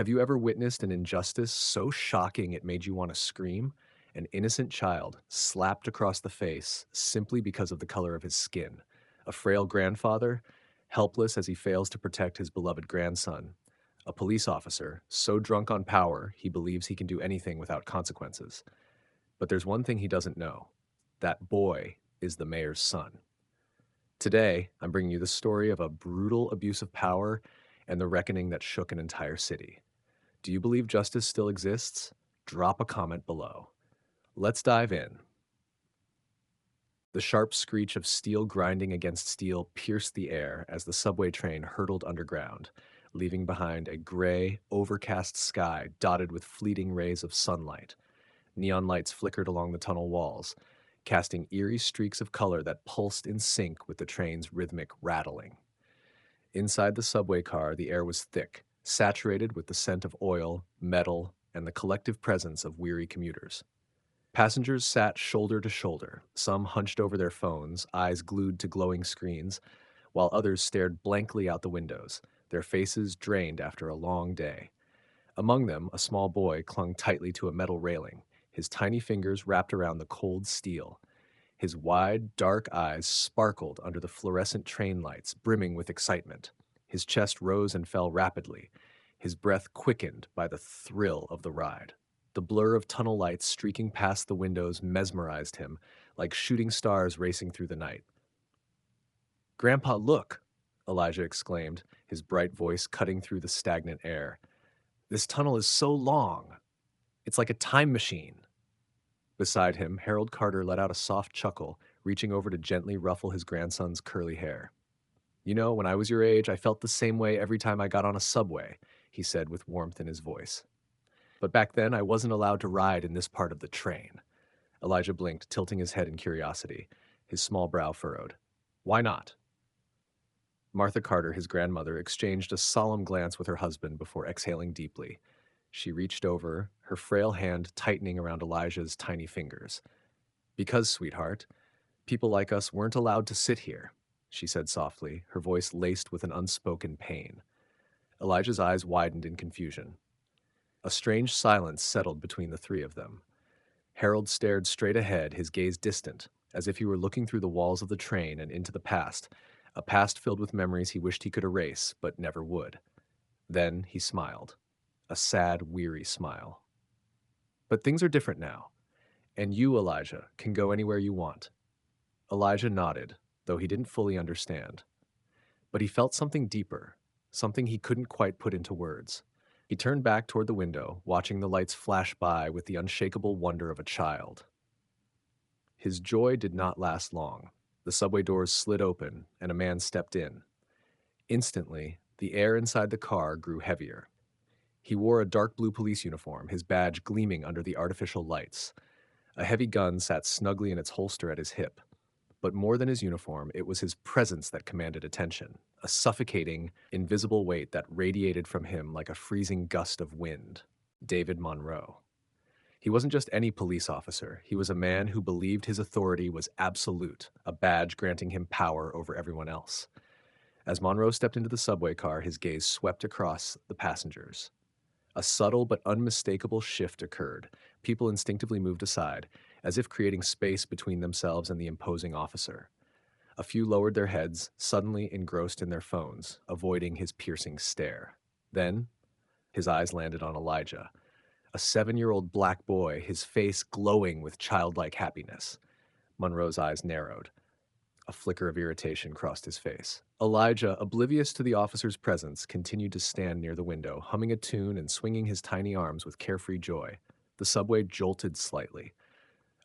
Have you ever witnessed an injustice so shocking it made you want to scream? An innocent child slapped across the face simply because of the color of his skin. A frail grandfather, helpless as he fails to protect his beloved grandson. A police officer, so drunk on power he believes he can do anything without consequences. But there's one thing he doesn't know. That boy is the mayor's son. Today, I'm bringing you the story of a brutal abuse of power and the reckoning that shook an entire city. Do you believe justice still exists? Drop a comment below. Let's dive in. The sharp screech of steel grinding against steel pierced the air as the subway train hurtled underground, leaving behind a gray, overcast sky dotted with fleeting rays of sunlight. Neon lights flickered along the tunnel walls, casting eerie streaks of color that pulsed in sync with the train's rhythmic rattling. Inside the subway car, the air was thick, saturated with the scent of oil, metal, and the collective presence of weary commuters. Passengers sat shoulder to shoulder, some hunched over their phones, eyes glued to glowing screens, while others stared blankly out the windows, their faces drained after a long day. Among them, a small boy clung tightly to a metal railing, his tiny fingers wrapped around the cold steel. His wide, dark eyes sparkled under the fluorescent train lights, brimming with excitement. His chest rose and fell rapidly, his breath quickened by the thrill of the ride. The blur of tunnel lights streaking past the windows mesmerized him, like shooting stars racing through the night. "Grandpa, look!" Elijah exclaimed, his bright voice cutting through the stagnant air. "This tunnel is so long. It's like a time machine." Beside him, Harold Carter let out a soft chuckle, reaching over to gently ruffle his grandson's curly hair. "You know, when I was your age, I felt the same way every time I got on a subway," he said with warmth in his voice. "But back then, I wasn't allowed to ride in this part of the train." Elijah blinked, tilting his head in curiosity, his small brow furrowed. "Why not?" Martha Carter, his grandmother, exchanged a solemn glance with her husband before exhaling deeply. She reached over, her frail hand tightening around Elijah's tiny fingers. "Because, sweetheart, people like us weren't allowed to sit here," she said softly, her voice laced with an unspoken pain. Elijah's eyes widened in confusion. A strange silence settled between the three of them. Harold stared straight ahead, his gaze distant, as if he were looking through the walls of the train and into the past, a past filled with memories he wished he could erase, but never would. Then he smiled, a sad, weary smile. "But things are different now, and you, Elijah, can go anywhere you want." Elijah nodded, though he didn't fully understand. But he felt something deeper, something he couldn't quite put into words. He turned back toward the window, watching the lights flash by with the unshakable wonder of a child. His joy did not last long. The subway doors slid open, and a man stepped in. Instantly, the air inside the car grew heavier. He wore a dark blue police uniform, his badge gleaming under the artificial lights. A heavy gun sat snugly in its holster at his hip. But more than his uniform, it was his presence that commanded attention, a suffocating, invisible weight that radiated from him like a freezing gust of wind. David Monroe. He wasn't just any police officer. He was a man who believed his authority was absolute, a badge granting him power over everyone else. As Monroe stepped into the subway car, his gaze swept across the passengers. A subtle but unmistakable shift occurred. People instinctively moved aside, as if creating space between themselves and the imposing officer. A few lowered their heads, suddenly engrossed in their phones, avoiding his piercing stare. Then, his eyes landed on Elijah, a 7-year-old black boy, his face glowing with childlike happiness. Monroe's eyes narrowed. A flicker of irritation crossed his face. Elijah, oblivious to the officer's presence, continued to stand near the window, humming a tune and swinging his tiny arms with carefree joy. The subway jolted slightly.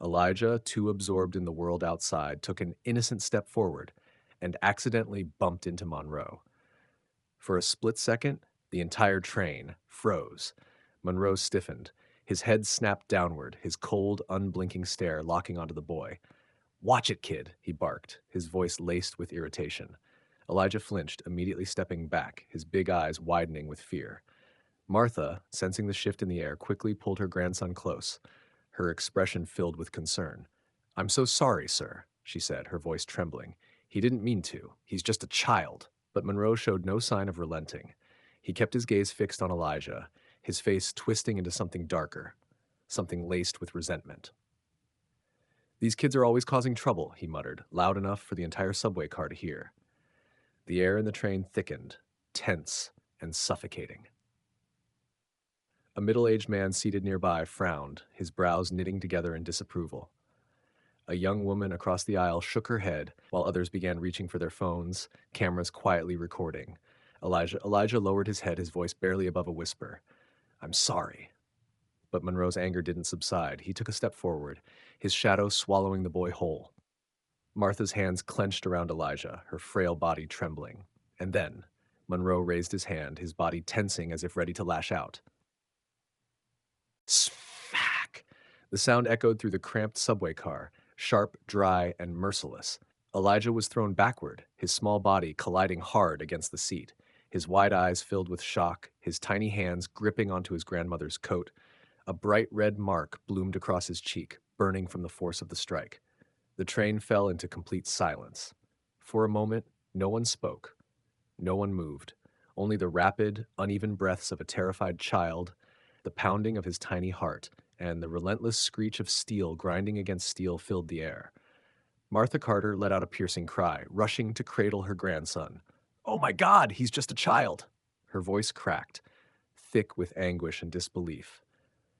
Elijah, too absorbed in the world outside, took an innocent step forward and accidentally bumped into Monroe. For a split second, the entire train froze. Monroe stiffened. His head snapped downward, his cold, unblinking stare locking onto the boy. "Watch it, kid," he barked, his voice laced with irritation. Elijah flinched, immediately stepping back, his big eyes widening with fear. Martha, sensing the shift in the air, quickly pulled her grandson close, her expression filled with concern. "I'm so sorry, sir," she said, her voice trembling. "He didn't mean to. He's just a child." But Monroe showed no sign of relenting. He kept his gaze fixed on Elijah, his face twisting into something darker, something laced with resentment. These kids are always causing trouble, he muttered, loud enough for the entire subway car to hear. The air in the train thickened, tense and suffocating. A middle-aged man seated nearby frowned, his brows knitting together in disapproval. A young woman across the aisle shook her head while others began reaching for their phones, cameras quietly recording. Elijah lowered his head, his voice barely above a whisper. I'm sorry. But Monroe's anger didn't subside. He took a step forward, his shadow swallowing the boy whole. Martha's hands clenched around Elijah, her frail body trembling. And then, Monroe raised his hand, his body tensing as if ready to lash out. Smack! The sound echoed through the cramped subway car, sharp, dry, and merciless. Elijah was thrown backward, his small body colliding hard against the seat, his wide eyes filled with shock, his tiny hands gripping onto his grandmother's coat. A bright red mark bloomed across his cheek, burning from the force of the strike. The train fell into complete silence. For a moment, no one spoke. No one moved. Only the rapid, uneven breaths of a terrified child, the pounding of his tiny heart, and the relentless screech of steel grinding against steel filled the air. Martha Carter let out a piercing cry, rushing to cradle her grandson. Oh my God, he's just a child! Her voice cracked, thick with anguish and disbelief.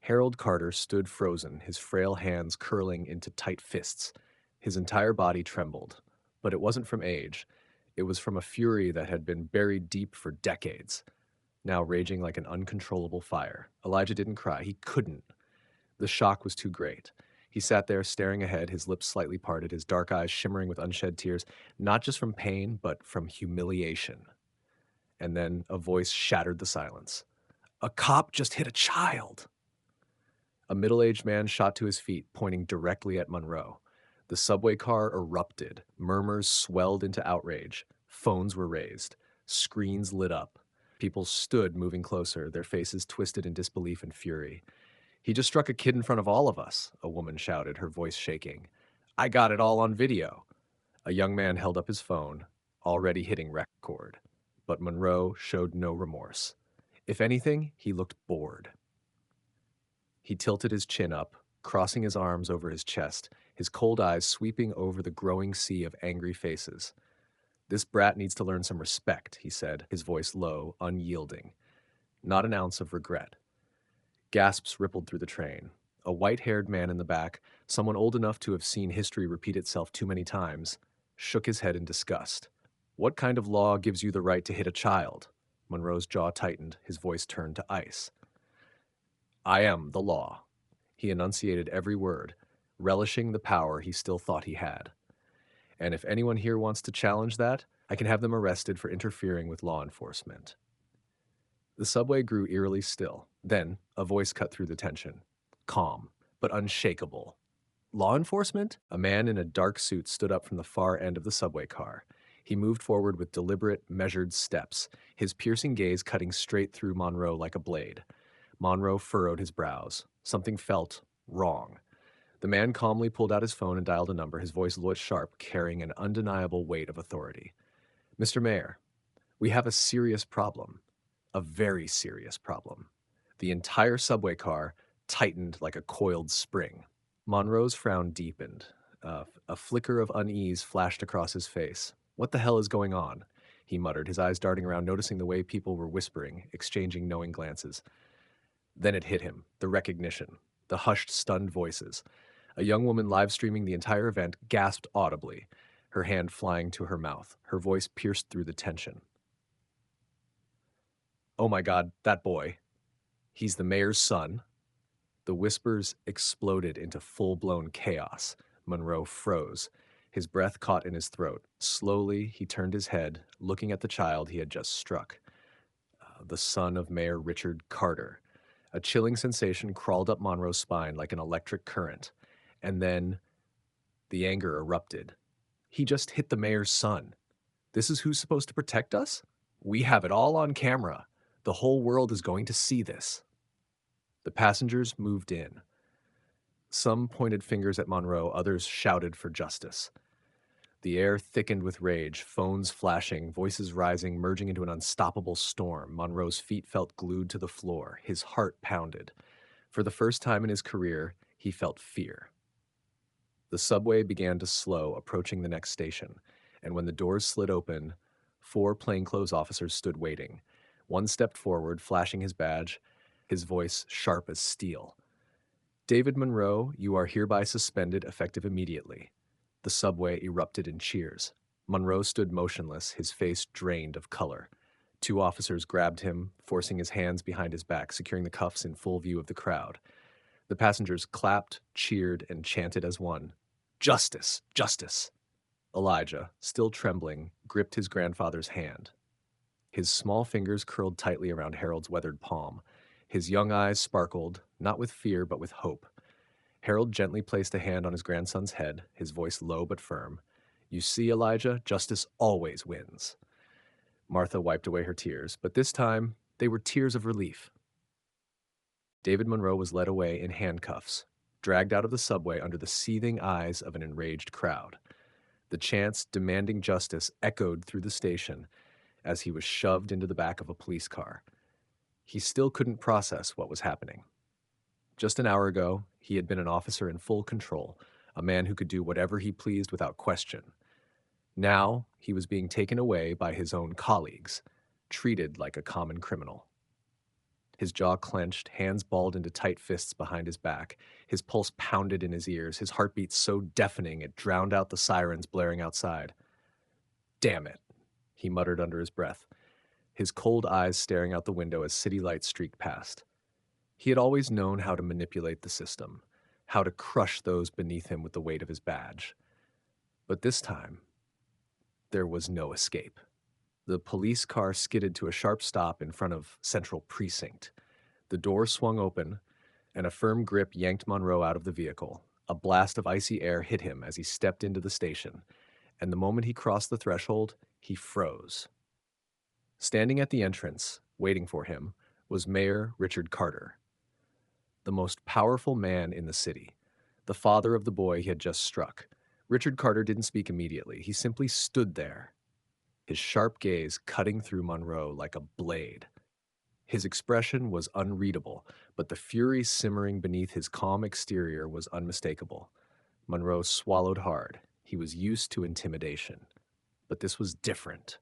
Harold Carter stood frozen, his frail hands curling into tight fists. His entire body trembled. But it wasn't from age. It was from a fury that had been buried deep for decades, now raging like an uncontrollable fire. Elijah didn't cry. He couldn't. The shock was too great. He sat there staring ahead, his lips slightly parted, his dark eyes shimmering with unshed tears, not just from pain, but from humiliation. And then a voice shattered the silence. A cop just hit a child! A middle-aged man shot to his feet, pointing directly at Monroe. The subway car erupted. Murmurs swelled into outrage. Phones were raised. Screens lit up. People stood, moving closer, their faces twisted in disbelief and fury. He just struck a kid in front of all of us, a woman shouted, her voice shaking. I got it all on video. A young man held up his phone, already hitting record. But Monroe showed no remorse. If anything, he looked bored. He tilted his chin up, crossing his arms over his chest, his cold eyes sweeping over the growing sea of angry faces. This brat needs to learn some respect, he said, his voice low, unyielding. Not an ounce of regret. Gasps rippled through the train. A white-haired man in the back, someone old enough to have seen history repeat itself too many times, shook his head in disgust. What kind of law gives you the right to hit a child? Monroe's jaw tightened, his voice turned to ice. I am the law. He enunciated every word, relishing the power he still thought he had. And if anyone here wants to challenge that, I can have them arrested for interfering with law enforcement. The subway grew eerily still. Then, a voice cut through the tension. Calm, but unshakable. Law enforcement? A man in a dark suit stood up from the far end of the subway car. He moved forward with deliberate, measured steps, his piercing gaze cutting straight through Monroe like a blade. Monroe furrowed his brows. Something felt wrong. The man calmly pulled out his phone and dialed a number, his voice low sharp, carrying an undeniable weight of authority. Mr. Mayor, we have a serious problem. A very serious problem. The entire subway car tightened like a coiled spring. Monroe's frown deepened. A flicker of unease flashed across his face. What the hell is going on? He muttered, his eyes darting around, noticing the way people were whispering, exchanging knowing glances. Then it hit him, the recognition, the hushed, stunned voices. A young woman live streaming the entire event gasped audibly, her hand flying to her mouth, her voice pierced through the tension. Oh my God, that boy. He's the mayor's son. The whispers exploded into full-blown chaos. Monroe froze. His breath caught in his throat. Slowly, he turned his head, looking at the child he had just struck. The son of Mayor Richard Carter. A chilling sensation crawled up Monroe's spine like an electric current. And then the anger erupted. He just hit the mayor's son. This is who's supposed to protect us? We have it all on camera. The whole world is going to see this. The passengers moved in. Some pointed fingers at Monroe, others shouted for justice. The air thickened with rage, phones flashing, voices rising, merging into an unstoppable storm. Monroe's feet felt glued to the floor. His heart pounded. For the first time in his career, he felt fear. The subway began to slow, approaching the next station, and when the doors slid open, four plainclothes officers stood waiting. One stepped forward, flashing his badge, his voice sharp as steel. David Monroe, you are hereby suspended, effective immediately. The subway erupted in cheers. Monroe stood motionless, his face drained of color. Two officers grabbed him, forcing his hands behind his back, securing the cuffs in full view of the crowd. The passengers clapped, cheered, and chanted as one. Justice! Justice! Elijah, still trembling, gripped his grandfather's hand. His small fingers curled tightly around Harold's weathered palm. His young eyes sparkled, not with fear, but with hope. Harold gently placed a hand on his grandson's head, his voice low but firm. You see, Elijah, justice always wins. Martha wiped away her tears, but this time they were tears of relief. David Monroe was led away in handcuffs, dragged out of the subway under the seething eyes of an enraged crowd. The chants demanding justice echoed through the station as he was shoved into the back of a police car. He still couldn't process what was happening. Just an hour ago, he had been an officer in full control, a man who could do whatever he pleased without question. Now, he was being taken away by his own colleagues, treated like a common criminal. His jaw clenched, hands balled into tight fists behind his back. His pulse pounded in his ears, his heartbeat so deafening it drowned out the sirens blaring outside. Damn it, he muttered under his breath, his cold eyes staring out the window as city lights streaked past. He had always known how to manipulate the system, how to crush those beneath him with the weight of his badge. But this time, there was no escape. The police car skidded to a sharp stop in front of Central Precinct. The door swung open, and a firm grip yanked Monroe out of the vehicle. A blast of icy air hit him as he stepped into the station, and the moment he crossed the threshold, he froze. Standing at the entrance, waiting for him, was Mayor Richard Carter, the most powerful man in the city, the father of the boy he had just struck. Richard Carter didn't speak immediately. He simply stood there, his sharp gaze cutting through Monroe like a blade. His expression was unreadable, but the fury simmering beneath his calm exterior was unmistakable. Monroe swallowed hard. He was used to intimidation. But this was different.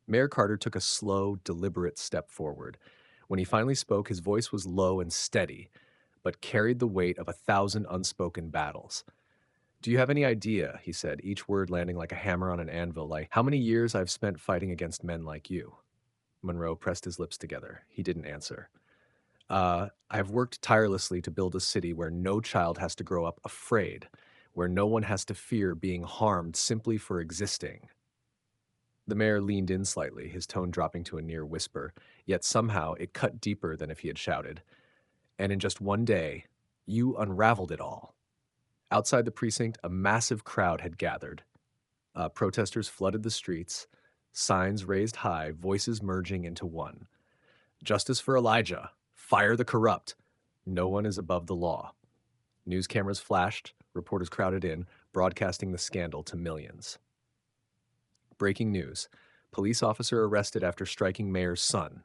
Mayor Carter took a slow, deliberate step forward. When he finally spoke, his voice was low and steady, but carried the weight of 1,000 unspoken battles. Do you have any idea, he said, each word landing like a hammer on an anvil, like, how many years I've spent fighting against men like you? Monroe pressed his lips together. He didn't answer. I've worked tirelessly to build a city where no child has to grow up afraid, where no one has to fear being harmed simply for existing. The mayor leaned in slightly, his tone dropping to a near whisper, yet somehow it cut deeper than if he had shouted. And in just one day, you unraveled it all. Outside the precinct, a massive crowd had gathered. Protesters flooded the streets, signs raised high, voices merging into one. Justice for Elijah. Fire the corrupt. No one is above the law. News cameras flashed, reporters crowded in, broadcasting the scandal to millions. Breaking news. Police officer arrested after striking mayor's son.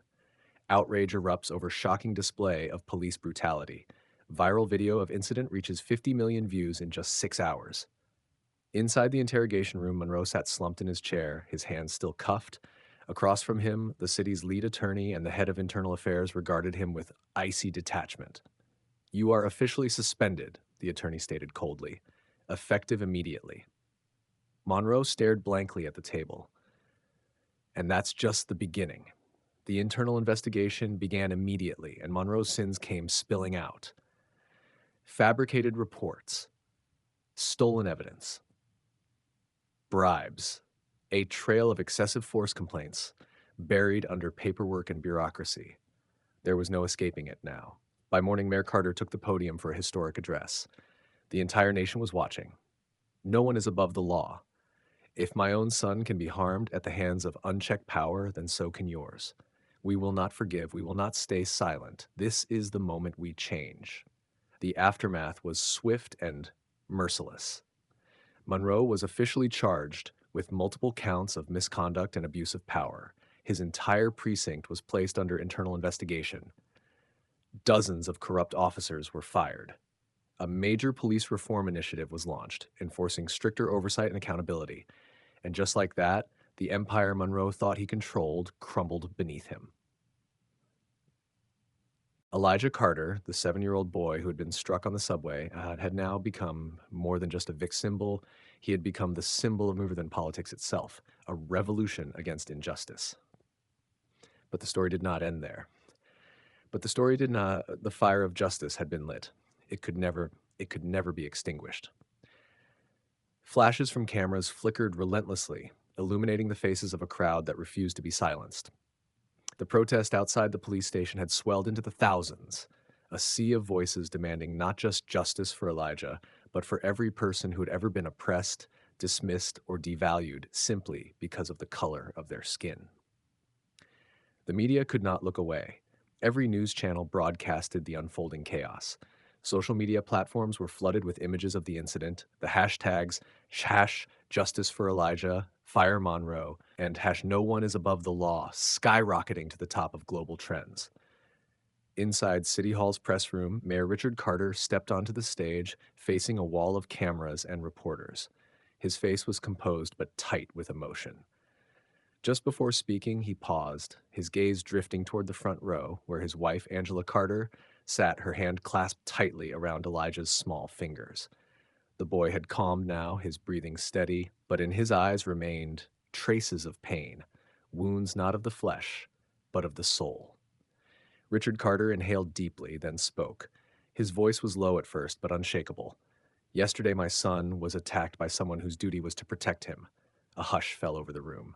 Outrage erupts over shocking display of police brutality. Viral video of incident reaches 50 million views in just 6 hours. Inside the interrogation room, Monroe sat slumped in his chair, his hands still cuffed. Across from him, the city's lead attorney and the head of internal affairs regarded him with icy detachment. You are officially suspended, the attorney stated coldly, effective immediately. Monroe stared blankly at the table. And that's just the beginning. The internal investigation began immediately, and Monroe's sins came spilling out. Fabricated reports, stolen evidence, bribes, a trail of excessive force complaints buried under paperwork and bureaucracy. There was no escaping it now. By morning, Mayor Carter took the podium for a historic address. The entire nation was watching. No one is above the law. If my own son can be harmed at the hands of unchecked power, then so can yours. We will not forgive. We will not stay silent. This is the moment we change. The aftermath was swift and merciless. Monroe was officially charged with multiple counts of misconduct and abuse of power. His entire precinct was placed under internal investigation. Dozens of corrupt officers were fired. A major police reform initiative was launched, enforcing stricter oversight and accountability. And just like that, the empire Monroe thought he controlled crumbled beneath him. Elijah Carter, the 7-year-old boy who had been struck on the subway, had now become more than just a Vic symbol. He had become the symbol of mover than politics itself, a revolution against injustice. But the story did not end there. But the story did not. The fire of justice had been lit. It could never be extinguished. Flashes from cameras flickered relentlessly, illuminating the faces of a crowd that refused to be silenced. The protest outside the police station had swelled into the thousands, a sea of voices demanding not just justice for Elijah, but for every person who had ever been oppressed, dismissed, or devalued simply because of the color of their skin. The media could not look away. Every news channel broadcasted the unfolding chaos. Social media platforms were flooded with images of the incident. The hashtags hash justice for Elijah, fire Monroe, and hash no one is above the law skyrocketing to the top of global trends. Inside City Hall's press room, Mayor Richard Carter stepped onto the stage, facing a wall of cameras and reporters. His face was composed but tight with emotion. Just before speaking, he paused, his gaze drifting toward the front row, where his wife, Angela Carter, sat, her hand clasped tightly around Elijah's small fingers. The boy had calmed now, his breathing steady, but in his eyes remained traces of pain, wounds not of the flesh, but of the soul. Richard Carter inhaled deeply, then spoke. His voice was low at first, but unshakable. Yesterday, my son was attacked by someone whose duty was to protect him. A hush fell over the room.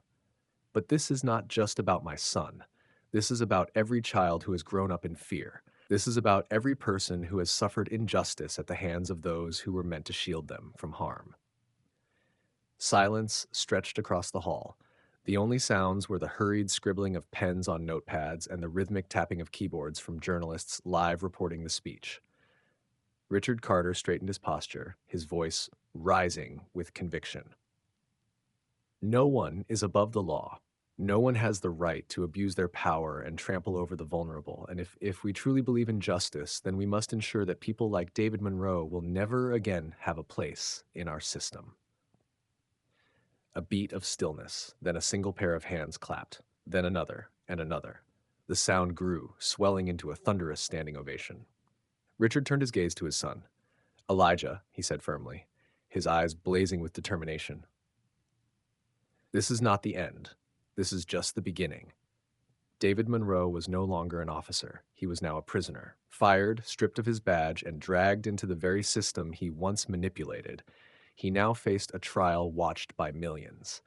But this is not just about my son. This is about every child who has grown up in fear. This is about every person who has suffered injustice at the hands of those who were meant to shield them from harm. Silence stretched across the hall. The only sounds were the hurried scribbling of pens on notepads and the rhythmic tapping of keyboards from journalists live reporting the speech. Richard Carter straightened his posture, his voice rising with conviction. No one is above the law. No one has the right to abuse their power and trample over the vulnerable. And if we truly believe in justice, then we must ensure that people like David Monroe will never again have a place in our system. A beat of stillness, then a single pair of hands clapped, then another and another. The sound grew, swelling into a thunderous standing ovation. Richard turned his gaze to his son. Elijah, he said firmly, his eyes blazing with determination. This is not the end. This is just the beginning. David Monroe was no longer an officer. He was now a prisoner, fired, stripped of his badge, and dragged into the very system he once manipulated. He now faced a trial watched by millions.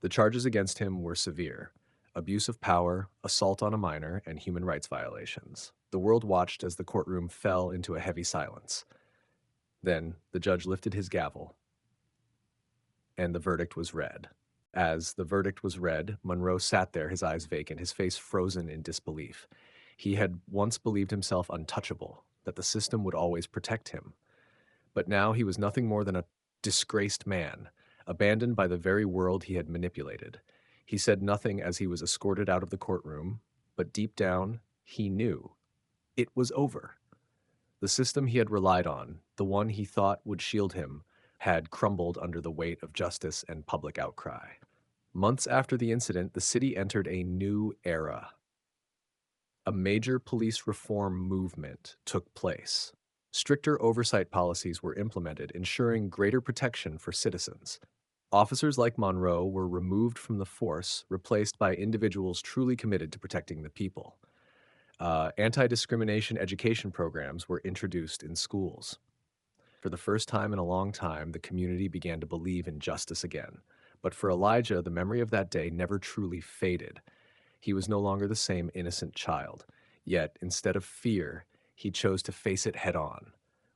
The charges against him were severe: abuse of power, assault on a minor, and human rights violations. The world watched as the courtroom fell into a heavy silence. Then the judge lifted his gavel, and the verdict was read. As the verdict was read, Monroe sat there, his eyes vacant, his face frozen in disbelief. He had once believed himself untouchable, that the system would always protect him. But now he was nothing more than a disgraced man, abandoned by the very world he had manipulated. He said nothing as he was escorted out of the courtroom, but deep down, he knew it was over. The system he had relied on, the one he thought would shield him, had crumbled under the weight of justice and public outcry. Months after the incident, the city entered a new era. A major police reform movement took place. Stricter oversight policies were implemented, ensuring greater protection for citizens. Officers like Monroe were removed from the force, replaced by individuals truly committed to protecting the people. Anti-discrimination education programs were introduced in schools. For the first time in a long time, the community began to believe in justice again. But for Elijah, the memory of that day never truly faded. He was no longer the same innocent child. Yet, instead of fear, he chose to face it head on.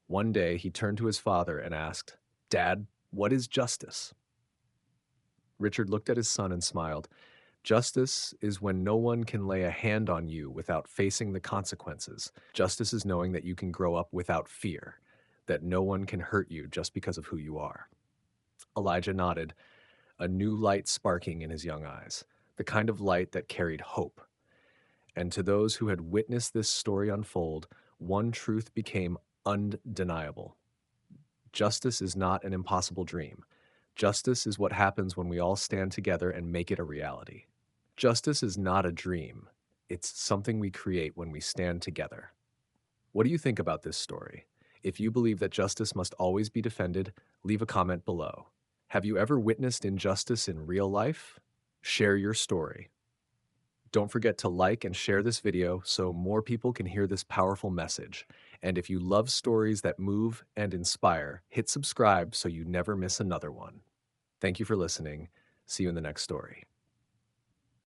One day, he turned to his father and asked, "Dad, what is justice?" Richard looked at his son and smiled. Justice is when no one can lay a hand on you without facing the consequences. Justice is knowing that you can grow up without fear, that no one can hurt you just because of who you are. Elijah nodded, a new light sparking in his young eyes, the kind of light that carried hope. And to those who had witnessed this story unfold, one truth became undeniable. Justice is not an impossible dream. Justice is what happens when we all stand together and make it a reality. Justice is not a dream. It's something we create when we stand together. What do you think about this story? If you believe that justice must always be defended, leave a comment below. Have you ever witnessed injustice in real life? Share your story. Don't forget to like and share this video so more people can hear this powerful message. And if you love stories that move and inspire, hit subscribe so you never miss another one. Thank you for listening. See you in the next story.